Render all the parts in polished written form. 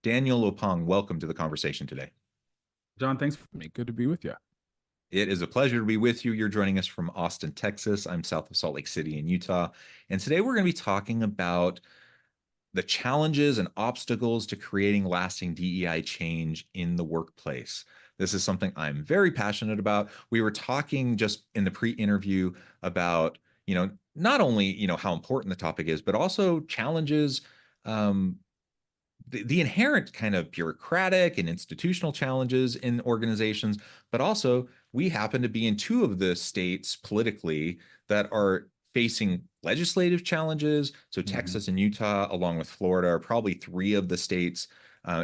Daniel Oppong, welcome to the conversation today. John, thanks for me. Good to be with you. It is a pleasure to be with you. You're joining us from Austin, Texas. I'm south of Salt Lake City in Utah. And today we're going to be talking about the challenges and obstacles to creating lasting DEI change in the workplace. This is something I'm very passionate about. We were talking just in the pre-interview about, not only, how important the topic is, but also challenges, the inherent kind of bureaucratic and institutional challenges in organizations, but also we happen to be in two of the states politically that are facing legislative challenges. So Texas and Utah, along with Florida, are probably three of the states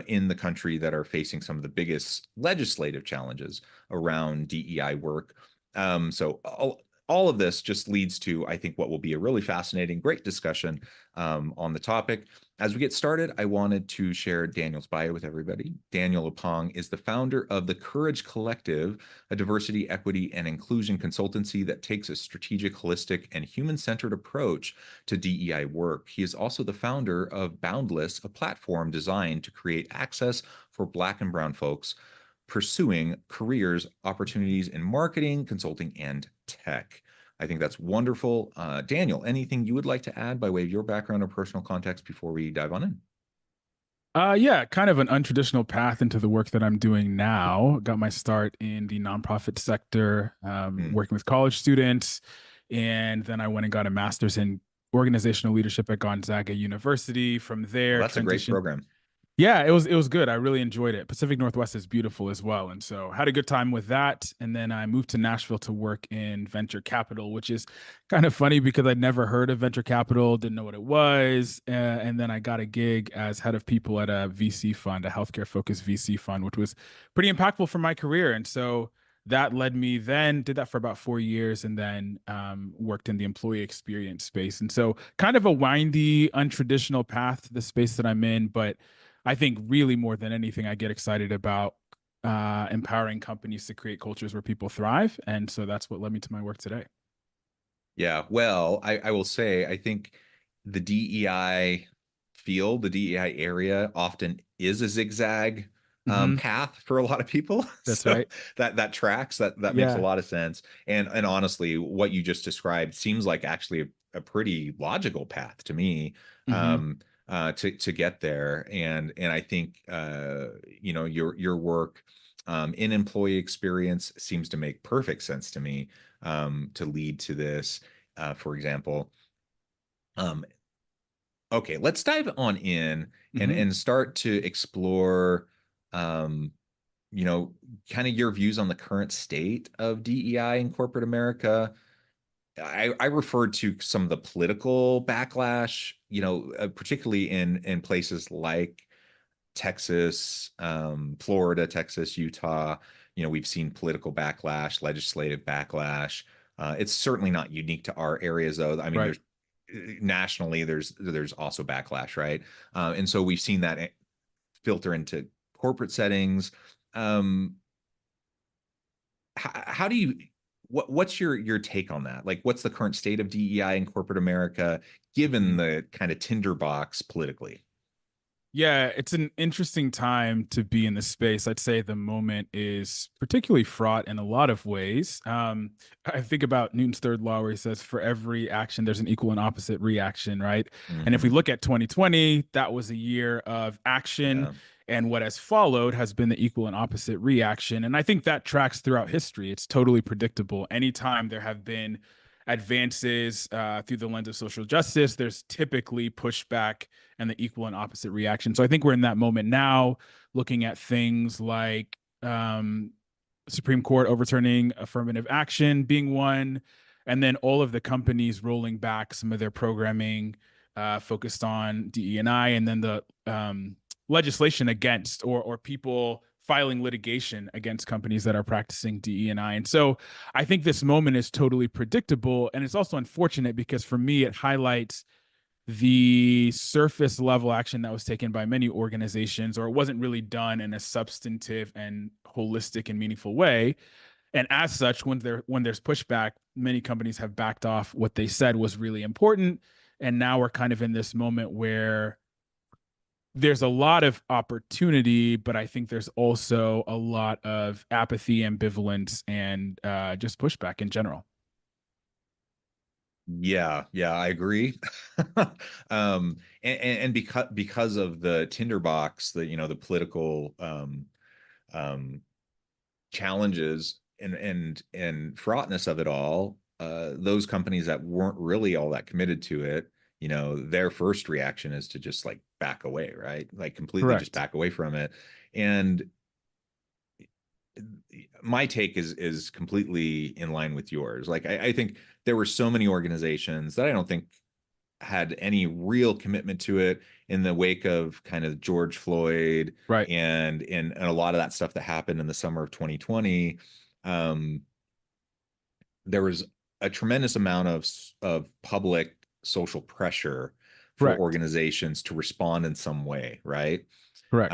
in the country that are facing some of the biggest legislative challenges around DEI work. So all of this just leads to, I think, what will be a really fascinating, great discussion on the topic. As we get started, I wanted to share Daniel's bio with everybody. Daniel Oppong is the founder of the Courage Collective, a diversity, equity, and inclusion consultancy that takes a strategic, holistic, and human-centered approach to DEI work. He is also the founder of Boundless, a platform designed to create access for Black and Brown folks pursuing careers, opportunities in marketing, consulting, and tech. I think that's wonderful. Daniel, anything you would like to add by way of your background or personal context before we dive on in? Yeah, kind of an untraditional path into the work that I'm doing now. Got my start in the nonprofit sector, working with college students. And then I went and got a master's in organizational leadership at Gonzaga University. From Well, there, that's a great transitioned. program. Yeah, it was good. I really enjoyed it. Pacific Northwest is beautiful as well. And so had a good time with that. And then I moved to Nashville to work in venture capital, which is kind of funny because I'd never heard of venture capital, didn't know what it was. And then I got a gig as head of people at a VC fund, a healthcare focused VC fund, which was pretty impactful for my career. And so that led me then, did that for about 4 years, and then worked in the employee experience space. And so kind of a windy, untraditional path to the space that I'm in, but I think really more than anything, I get excited about empowering companies to create cultures where people thrive. And so that's what led me to my work today. Yeah, well, I will say, I think the DEI field, the DEI area often is a zigzag path for a lot of people. That's So right. that tracks, that makes a Yeah. lot of sense. And honestly, what you just described seems like actually a pretty logical path to me. hmm To get there. And I think your work in employee experience seems to make perfect sense to me, to lead to this, for example. Um, okay, let's dive on in and hmm start to explore, um, kind of your views on the current state of DEI in corporate America. I referred to some of the political backlash, particularly in places like Texas, Florida, Texas, Utah. We've seen political backlash, legislative backlash. It's certainly not unique to our areas, though. I mean, Right. there's nationally, there's also backlash, right? And so we've seen that filter into corporate settings. Um, how do you what's your take on that? Like, what's the current state of DEI in corporate America, given Mhm. the kind of tinderbox politically? Yeah, it's an interesting time to be in the space. I'd say the moment is particularly fraught in a lot of ways. I think about Newton's third law, where he says, for every action, there's an equal and opposite reaction, right? And if we Hmm. look at 2020, that was a year of action. Yeah. And what has followed has been the equal and opposite reaction. And I think that tracks throughout history. It's totally predictable. Anytime there have been advances through the lens of social justice, there's typically pushback and the equal and opposite reaction. So I think we're in that moment now, looking at things like Supreme Court overturning affirmative action being one, and then all of the companies rolling back some of their programming focused on DE&I, and then the legislation against or people filing litigation against companies that are practicing DE&I. And so I think this moment is totally predictable. And it's also unfortunate because for me, it highlights the surface level action that was taken by many organizations, or it wasn't really done in a substantive and holistic and meaningful way. And as such, when there's pushback, many companies have backed off what they said was really important. And now we're kind of in this moment where there's a lot of opportunity, but I think there's also a lot of apathy, ambivalence, and just pushback in general. Yeah, yeah, I agree. And because of the tinderbox, the the political um challenges and fraughtness of it all, those companies that weren't really all that committed to it, their first reaction is to just like back away, right? Like completely just Correct. back away from it. And my take is completely in line with yours. Like I think there were so many organizations that I don't think had any real commitment to it in the wake of kind of George Floyd Right. and a lot of that stuff that happened in the summer of 2020. Um, there was a tremendous amount of public social pressure for Correct. organizations to respond in some way, right? Correct.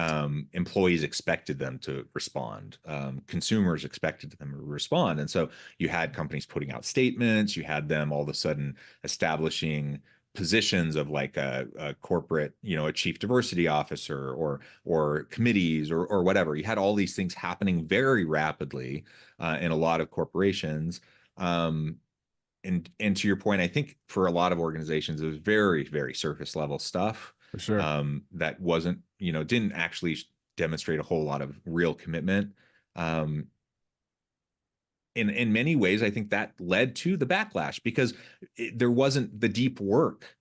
Employees expected them to respond. Consumers expected them to respond. And so you had companies putting out statements, you had them all of a sudden establishing positions of like a corporate, a chief diversity officer or committees or whatever. You had all these things happening very rapidly in a lot of corporations. Um, and to your point, I think for a lot of organizations, it was very, very surface level stuff For sure. that wasn't, didn't actually demonstrate a whole lot of real commitment. Um, in many ways, I think that led to the backlash because there wasn't the deep work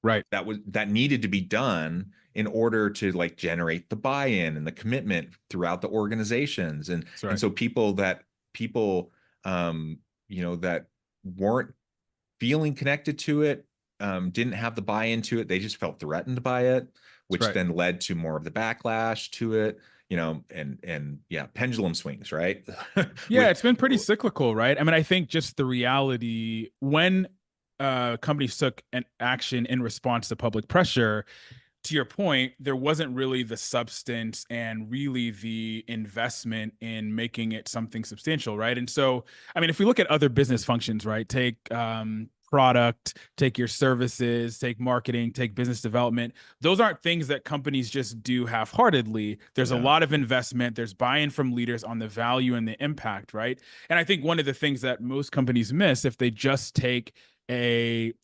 Right. that needed to be done in order to like generate the buy-in and the commitment throughout the organizations. and That's and right. so people um that weren't feeling connected to it, didn't have the buy-in to it. They just felt threatened by it, That's which right. then led to more of the backlash to it, and yeah, pendulum swings, right? Yeah, With it's been pretty cyclical, right? I mean, I think just the reality when companies took an action in response to public pressure, to your point, there wasn't really the substance and really the investment in making it something substantial, right? And so, I mean, if we look at other business functions, right, take product, take your services, take marketing, take business development, those aren't things that companies just do half heartedly. There's a yeah, lot of investment, there's buy in from leaders on the value and the impact, right? And I think one of the things that most companies miss if they just take a,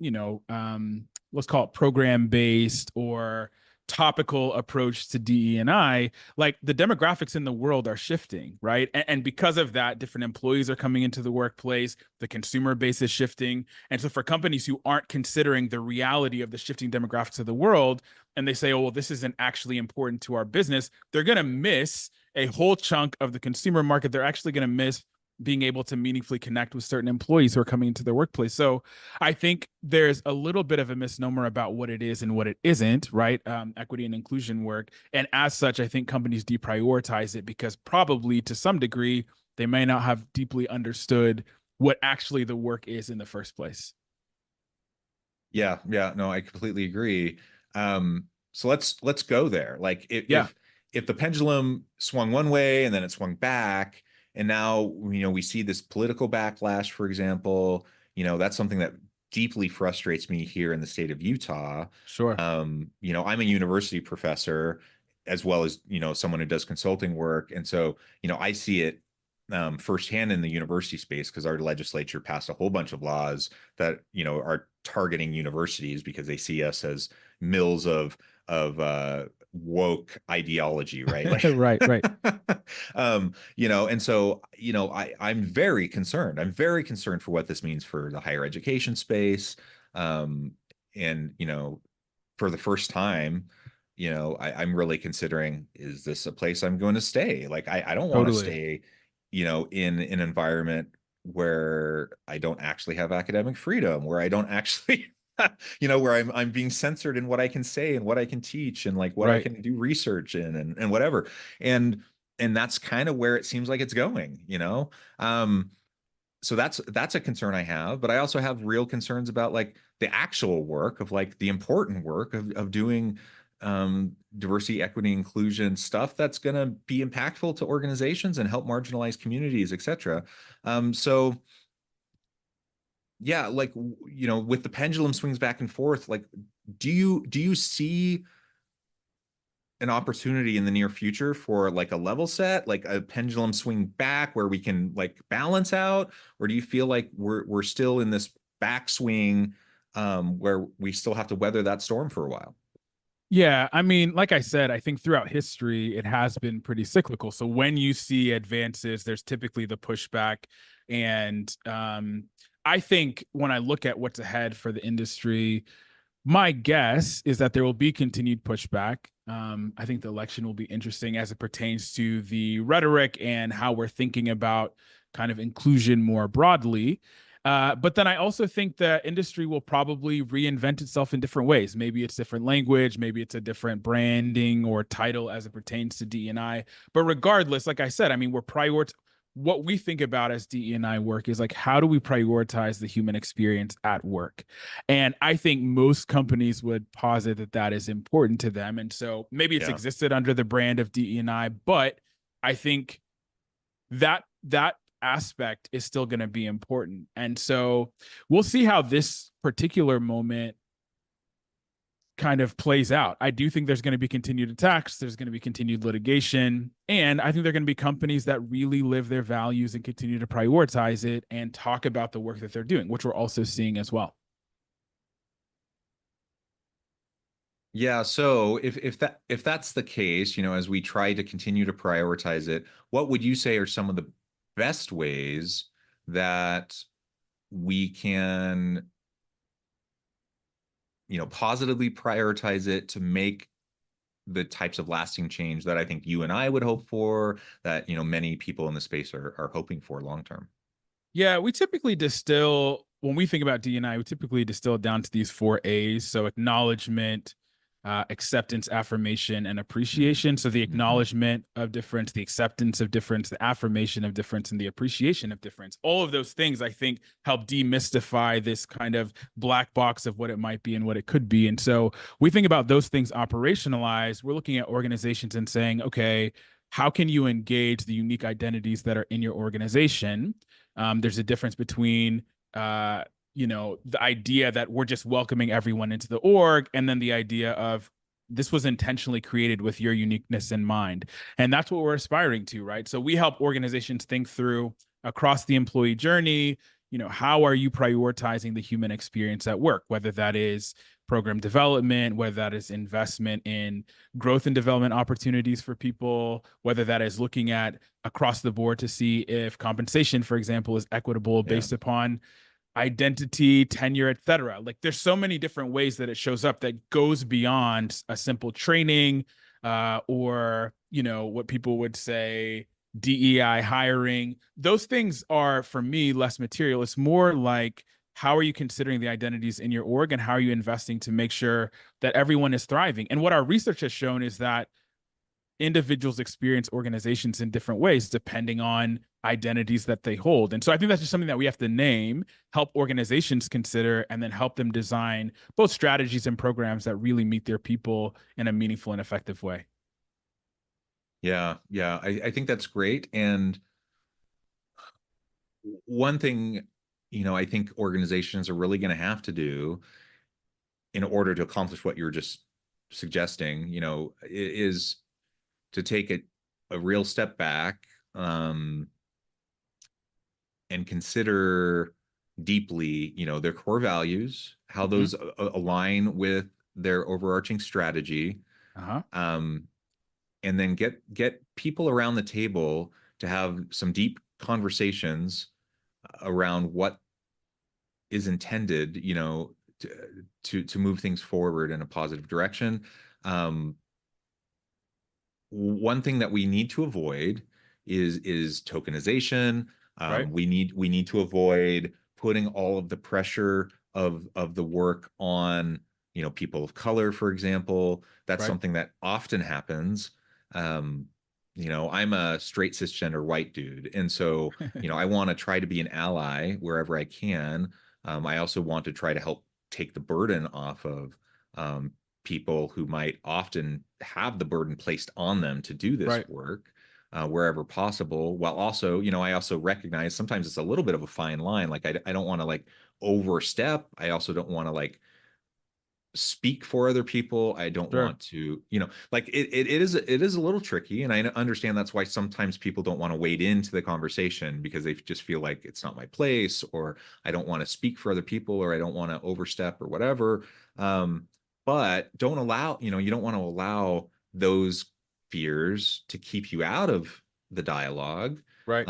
let's call it program based or topical approach to DE&I, like the demographics in the world are shifting, right? And because of that, different employees are coming into the workplace, the consumer base is shifting. And so for companies who aren't considering the reality of the shifting demographics of the world, and they say, oh, well, this isn't actually important to our business, they're going to miss a whole chunk of the consumer market. They're actually going to miss being able to meaningfully connect with certain employees who are coming into their workplace. So I think there's a little bit of a misnomer about what it is and what it isn't, right? Equity and inclusion work. And as such, I think companies deprioritize it because probably to some degree, they may not have deeply understood what actually the work is in the first place. yeah, yeah. No, I completely agree. So let's go there. Like Yeah, if the pendulum swung one way and then it swung back, and now we see this political backlash, for example, that's something that deeply frustrates me here in the state of Utah. sure. I'm a university professor as well as someone who does consulting work, and so I see it firsthand in the university space because our legislature passed a whole bunch of laws that are targeting universities because they see us as mills of woke ideology, right? Right, right. And so I'm very concerned. I'm very concerned for what this means for the higher education space. Um, and for the first time, I'm really considering, is this a place I'm going to stay? Like I don't want to Totally. stay in an environment where I don't actually have academic freedom, where I don't actually, where I'm being censored in what I can say and what I can teach and like what I Right. can do research in and whatever. And and that's kind of where it seems like it's going. So that's a concern I have, but I also have real concerns about like the actual work of like the important work of doing diversity, equity, inclusion stuff that's going to be impactful to organizations and help marginalized communities, etc. So yeah, like with the pendulum swings back and forth, like do you see an opportunity in the near future for like a level set, like a pendulum swing back where we can like balance out? Or do you feel like we're still in this backswing where we still have to weather that storm for a while? Yeah, I mean, like I said, I think throughout history, it has been pretty cyclical. So when you see advances, there's typically the pushback. And I think when I look at what's ahead for the industry, my guess is that there will be continued pushback. I think the election will be interesting as it pertains to the rhetoric and how we're thinking about kind of inclusion more broadly. But then I also think the industry will probably reinvent itself in different ways. Maybe it's different language, maybe it's a different branding or title as it pertains to DEI. But regardless, like I said, I mean, what we think about as DE&I work is like, how do we prioritize the human experience at work? And I think most companies would posit that that is important to them. And so maybe it's Yeah. existed under the brand of DE&I, but I think that aspect is still going to be important. And so we'll see how this particular moment kind of plays out. I do think there's going to be continued attacks, there's going to be continued litigation, and I think there are going to be companies that really live their values and continue to prioritize it and talk about the work that they're doing, which we're also seeing as well. Yeah, so if that's the case, as we try to continue to prioritize it, what would you say are some of the best ways that we can, positively prioritize it to make the types of lasting change that I think you and I would hope for, that, many people in the space are hoping for long term? Yeah, we typically distill, when we think about D&I, we typically distill it down to these 4 A's. So acknowledgement, acceptance, affirmation, and Mm-hmm. appreciation. So the Mm-hmm. acknowledgement of difference, the acceptance of difference, the affirmation of difference, and the appreciation of difference. All of those things, I think, help demystify this kind of black box of what it might be and what it could be. And so we think about those things operationalized. We're looking at organizations and saying, okay, how can you engage the unique identities that are in your organization? There's a difference between the idea that we're just welcoming everyone into the org, and then the idea of this was intentionally created with your uniqueness in mind. And that's what we're aspiring to, right? So we help organizations think through across the employee journey, how are you prioritizing the human experience at work, whether that is program development, whether that is investment in growth and development opportunities for people, whether that is looking at across the board to see if compensation, for example, is equitable Yeah. based upon identity, tenure, etc. Like there's so many different ways that it shows up that goes beyond a simple training or what people would say DEI hiring. Those things are for me less material. It's more like, how are you considering the identities in your org and how are you investing to make sure that everyone is thriving? And what our research has shown is that individuals experience organizations in different ways depending on identities that they hold. And so I think that's just something that we have to name, help organizations consider, and then help them design both strategies and programs that really meet their people in a meaningful and effective way. Yeah, yeah, I think that's great. And one thing, I think organizations are really going to have to do in order to accomplish what you were just suggesting, is to take a real step back, and consider deeply, their core values, how Mm-hmm. those align with their overarching strategy, Uh-huh. um, and then get people around the table to have some deep conversations around what is intended, to move things forward in a positive direction. Um, One thing that we need to avoid is tokenization. Right. We need to avoid putting all of the pressure of the work on, people of color, for example. That's Right. something that often happens. Um, I'm a straight cisgender white dude, and so I want to try to be an ally wherever I can. I also want to try to help take the burden off of um, people who might often have the burden placed on them to do this Right. work, wherever possible. While also, I also recognize sometimes it's a little bit of a fine line. Like I don't want to like overstep. I also don't want to like speak for other people. I don't Sure. want to, like it is a little tricky. And I understand that's why sometimes people don't want to wade into the conversation because they just feel like it's not my place, or I don't want to speak for other people, or I don't want to overstep or whatever. But don't allow, you don't want to allow those fears to keep you out of the dialogue. Right.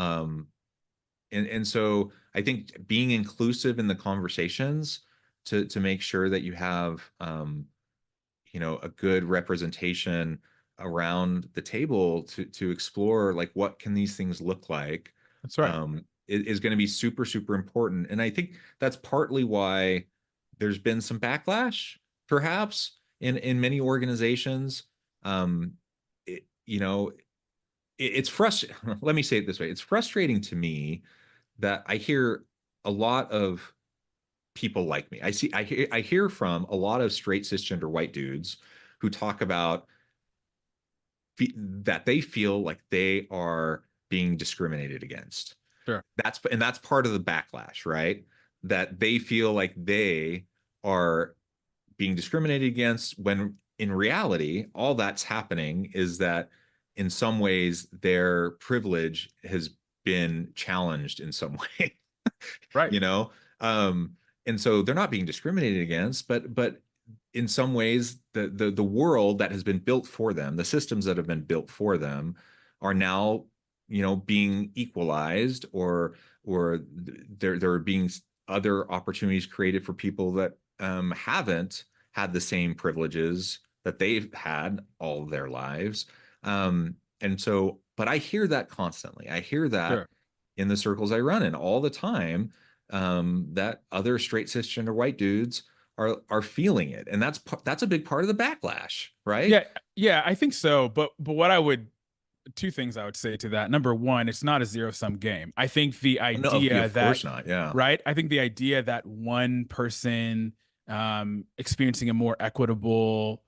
And so I think being inclusive in the conversations to make sure that you have a good representation around the table to explore, like, what can these things look like, That's right. is going to be super, super important. And I think that's partly why there's been some backlash, perhaps, in many organizations. Um, it, you know, it's frustrating. Let me say it this way: it's frustrating to me that I hear a lot of people like me. I hear from a lot of straight cisgender white dudes who talk about that they feel like they are being discriminated against. Sure. That's part of the backlash, right? That they feel like they are being discriminated against, when in reality all that's happening is that in some ways their privilege has been challenged in some way. Right. you know um and so they're not being discriminated against, but in some ways the world that has been built for them, the systems that have been built for them, are now being equalized, or there are being other opportunities created for people that haven't had the same privileges that they've had all their lives. And so, but I hear that constantly. I hear that Sure. in the circles I run in all the time, that other straight cisgender white dudes are feeling it, and that's a big part of the backlash, right? Yeah, yeah, I think so. But what I would two things I would say to that. Number one, it's not a zero sum game. I think the No, idea of that course not. Yeah, right, I think the idea that one person experiencing a more equitable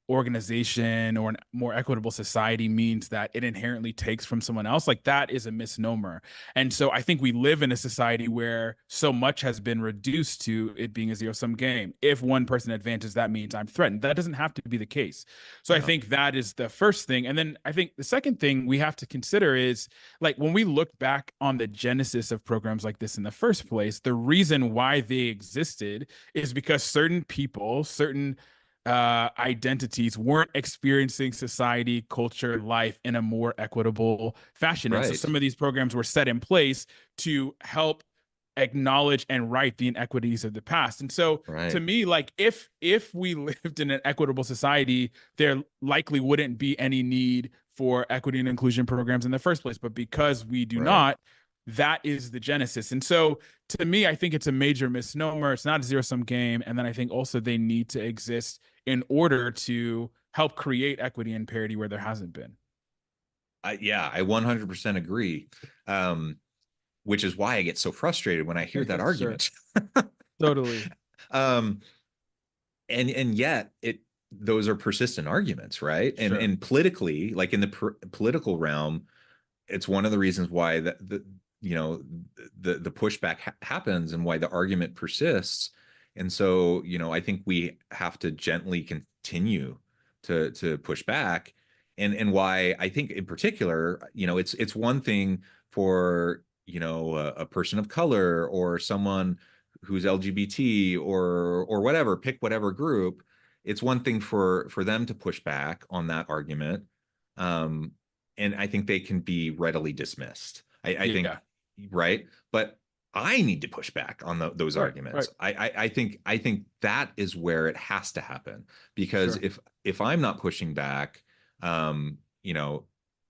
organization or a more equitable society means that it inherently takes from someone else, like that is a misnomer. And so I think we live in a society where so much has been reduced to it being a zero sum game. If one person advances, that means I'm threatened. That doesn't have to be the case. So I yeah, think that is the first thing. And then I think the second thing we have to consider is, like, when we look back on the genesis of programs like this in the first place, the reason why they existed is because certain people, certain identities weren't experiencing society, culture, life in a more equitable fashion. And so right, some of these programs were set in place to help acknowledge and right the inequities of the past. And so to right, me, like, if we lived in an equitable society, there likely wouldn't be any need for equity and inclusion programs in the first place. But because we do right. not, that is the genesis. And so to me, I think it's a major misnomer. It's not a zero sum game. And then I think also they need to exist in order to help create equity and parity where there hasn't been. Yeah, I 100% agree. Um, which is why I get so frustrated when I hear that Sure. argument. Totally. um, and yet those are persistent arguments, right? And Sure. politically, like in the political realm, it's one of the reasons why you know the pushback happens, and why the argument persists. And so I think we have to gently continue to push back. And why I think in particular, it's one thing for a person of color, or someone who's LGBT, or whatever, pick whatever group. It's one thing for them to push back on that argument. um and I think they can be readily dismissed. I think, Yeah. right? But I need to push back on those Right. arguments. Right. I think that is where it has to happen, because Sure. if I'm not pushing back, um, you know,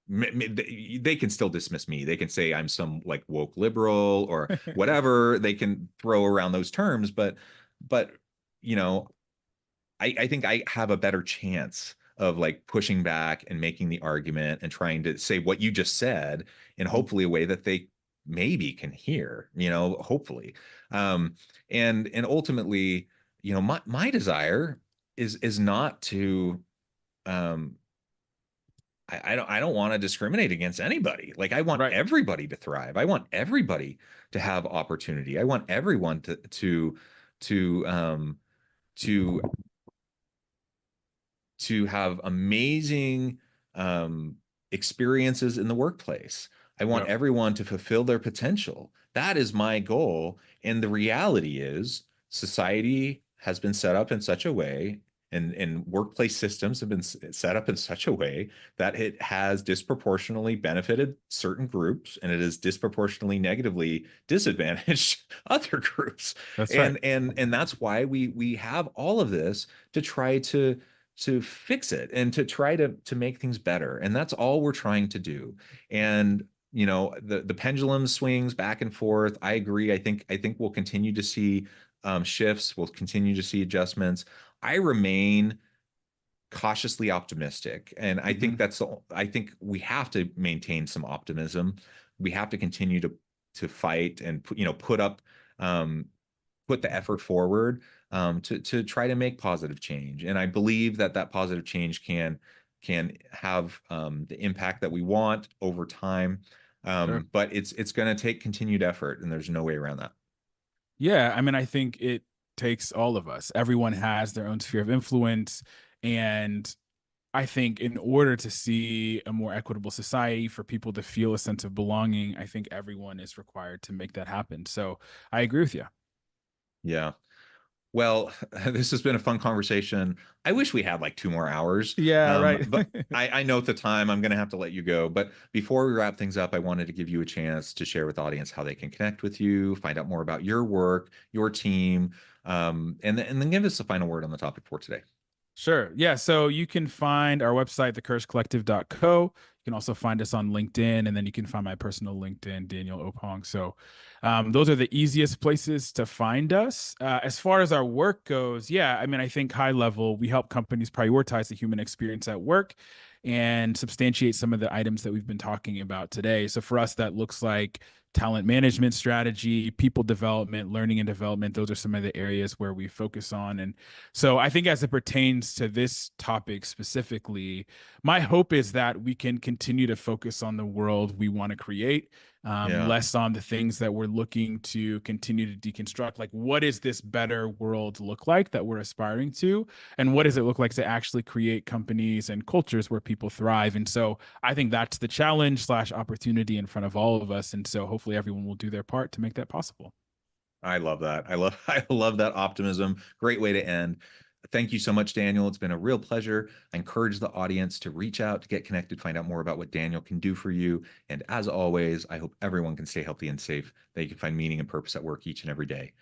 they can still dismiss me. They can say I'm some like woke liberal or whatever. They can throw around those terms, but you know, I think I have a better chance of like pushing back and making the argument and trying to say what you just said in Mhm. hopefully a way that they maybe can hear, hopefully. Um, and ultimately, my desire is not to um I don't want to discriminate against anybody. Like, I want Right. everybody to thrive. I want everybody to have opportunity. I want everyone to to to have amazing experiences in the workplace. I want Yep. everyone to fulfill their potential. That is my goal. And the reality is, society has been set up in such a way, and workplace systems have been set up in such a way that it has disproportionately benefited certain groups, and it has disproportionately negatively disadvantaged other groups. That's right. And that's why we have all of this to try to fix it and to try to make things better. And that's all we're trying to do. And the pendulum swings back and forth. I agree. I think we'll continue to see shifts. We'll continue to see adjustments. I remain cautiously optimistic, and Mhm. I think we have to maintain some optimism. We have to continue to fight and put up um, put the effort forward to try to make positive change. And I believe that that positive change can have the impact that we want over time. Sure. But it's going to take continued effort, and there's no way around that. Yeah, I mean, I think it takes all of us. Everyone has their own sphere of influence, and I think in order to see a more equitable society, for people to feel a sense of belonging, I think everyone is required to make that happen. So I agree with you. Yeah. Well, this has been a fun conversation. I wish we had like 2 more hours, Yeah, right. but I know at the time I'm going to have to let you go. But before we wrap things up, I wanted to give you a chance to share with the audience how they can connect with you, find out more about your work, your team, and then give us a final word on the topic for today. Sure. Yeah. So you can find our website, thecurscollective.co. You can also find us on LinkedIn, and then you can find my personal LinkedIn, Daniel Oppong. So those are the easiest places to find us. As far as our work goes, yeah, I mean, I think high level, we help companies prioritize the human experience at work and substantiate some of the items that we've been talking about today. So for us, that looks like talent management strategy, people development, learning and development. Those are some of the areas where we focus on. And so I think as it pertains to this topic specifically, my hope is that we can continue to focus on the world we want to create, Yeah, less on the things that we're looking to continue to deconstruct. Like, what does this better world look like that we're aspiring to? And what does it look like to actually create companies and cultures where people thrive? And so I think that's the challenge slash opportunity in front of all of us. And so hopefully everyone will do their part to make that possible. I love that. I love that optimism. Great way to end. Thank you so much, Daniel. It's been a real pleasure. I encourage the audience to reach out, to get connected, find out more about what Daniel can do for you. And as always, I hope everyone can stay healthy and safe, that you can find meaning and purpose at work each and every day.